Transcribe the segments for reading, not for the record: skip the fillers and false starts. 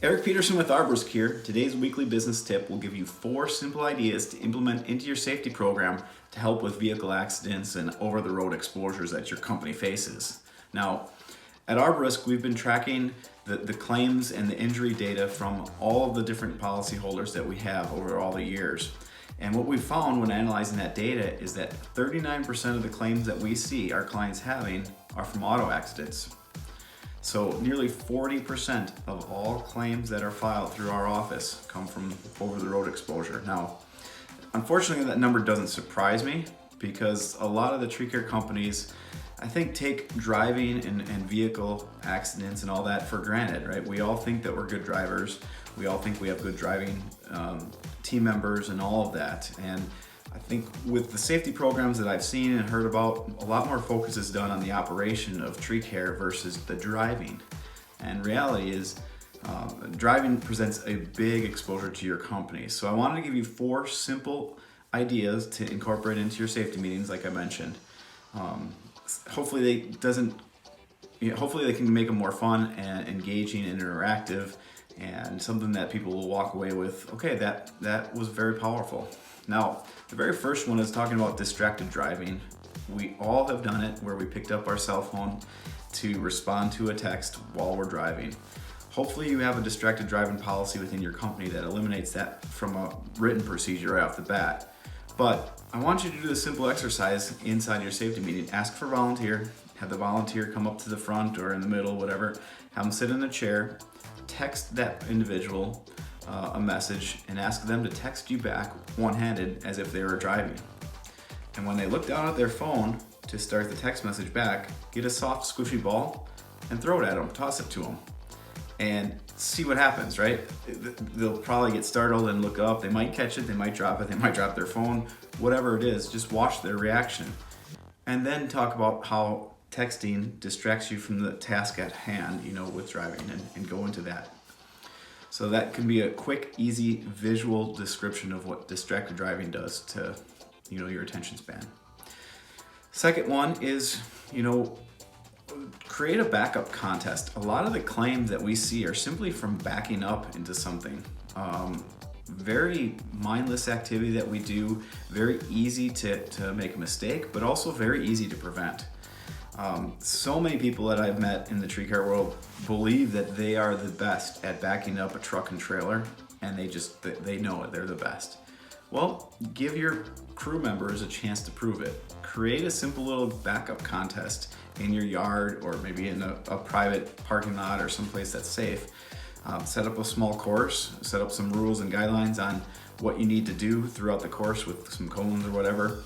Eric Peterson with ArboRisk here. Today's weekly business tip will give you 4 simple ideas to implement into your safety program to help with vehicle accidents and over-the-road exposures that your company faces. Now, at ArboRisk, we've been tracking the claims and the injury data from all of the different policyholders that we have over all the years. And what we found when analyzing that data is that 39% of the claims that we see our clients having are from auto accidents. So nearly 40% of all claims that are filed through our office come from over-the-road exposure. Now, unfortunately, that number doesn't surprise me because a lot of the tree care companies, I think, take driving and vehicle accidents and all that for granted, right? We all think that we're good drivers. We all think we have good driving team members and all of that. And I think with the safety programs that I've seen and heard about, a lot more focus is done on the operation of tree care versus the driving. And reality is, driving presents a big exposure to your company. So I wanted to give you 4 simple ideas to incorporate into your safety meetings, like I mentioned. Hopefully they can make them more fun and engaging and interactive, and something that people will walk away with, okay, that was very powerful. Now, the very first one is talking about distracted driving. We all have done it where we picked up our cell phone to respond to a text while we're driving. Hopefully you have a distracted driving policy within your company that eliminates that from a written procedure right off the bat. But I want you to do a simple exercise inside your safety meeting. Ask for a volunteer, have the volunteer come up to the front or in the middle, whatever, have them sit in a chair, text that individual a message and ask them to text you back one-handed as if they were driving. And when they look down at their phone to start the text message back, get a soft squishy ball and throw it at them, toss it to them, and see what happens, right? They'll probably get startled and look up. They might catch it, they might drop it, they might drop their phone, whatever it is, just watch their reaction. And then talk about how texting distracts you from the task at hand, with driving, and go into that. So that can be a quick, easy visual description of what distracted driving does to, your attention span. Second one is, create a backup contest. A lot of the claims that we see are simply from backing up into something. Very mindless activity that we do, very easy to make a mistake, but also very easy to prevent. So many people that I've met in the tree care world believe that they are the best at backing up a truck and trailer, and they know it, they're the best. Well, give your crew members a chance to prove it. Create a simple little backup contest in your yard or maybe in a private parking lot or someplace that's safe. Set up a small course, set up some rules and guidelines on what you need to do throughout the course with some cones or whatever,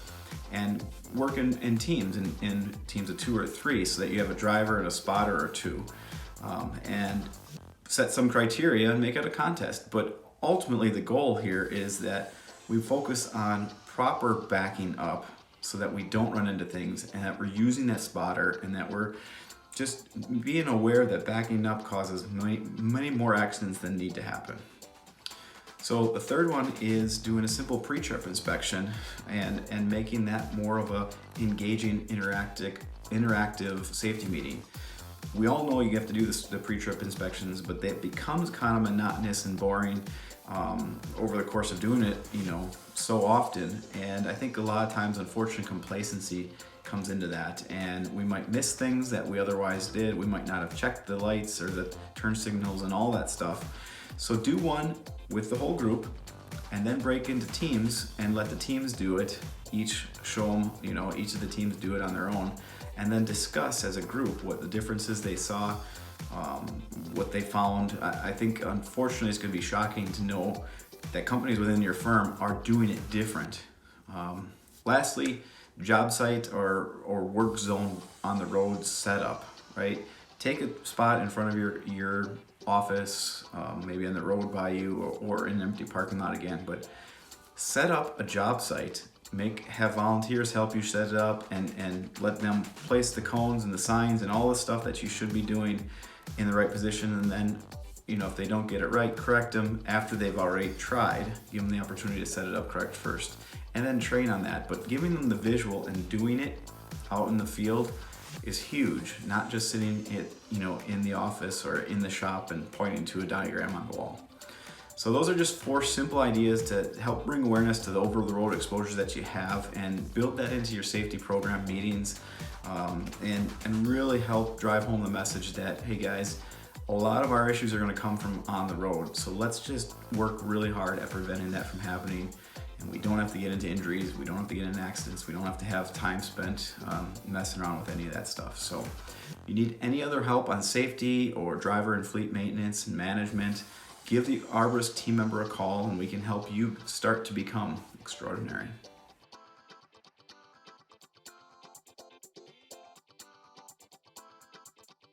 and work in teams, in teams of 2 or 3, so that you have a driver and a spotter or 2, and set some criteria and make it a contest. But ultimately the goal here is that we focus on proper backing up so that we don't run into things, and that we're using that spotter, and that we're just being aware that backing up causes many more accidents than need to happen. So the third one is doing a simple PreTrip inspection and making that more of a engaging, interactive safety meeting. We all know you have to do the PreTrip inspections, but that becomes kind of monotonous and boring over the course of doing it, so often. And I think a lot of times, unfortunately, complacency comes into that, and we might miss things that we otherwise did. We might not have checked the lights or the turn signals and all that stuff. So do one with the whole group, and then break into teams and let the teams do it. Each show them, each of the teams do it on their own, and then discuss as a group what the differences they saw, what they found. I think, unfortunately, it's going to be shocking to know that companies within your firm are doing it different. Lastly, job site or work zone on the road setup, right? Take a spot in front of your office, maybe on the road by you, or in an empty parking lot again, but set up a job site. Have volunteers help you set it up, and let them place the cones and the signs and all the stuff that you should be doing in the right position. And then, if they don't get it right, correct them after they've already tried. Give them the opportunity to set it up correct first, and then train on that. But giving them the visual and doing it out in the field is huge, not just sitting in the office or in the shop and pointing to a diagram on the wall. So those are just 4 simple ideas to help bring awareness to the over-the-road exposures that you have and build that into your safety program meetings, and really help drive home the message that, hey guys, a lot of our issues are going to come from on the road. So let's just work really hard at preventing that from happening. And we don't have to get into injuries, we don't have to get into accidents, we don't have to have time spent messing around with any of that stuff. So if you need any other help on safety or driver and fleet maintenance and management, give the ArboRisk team member a call and we can help you start to become extraordinary.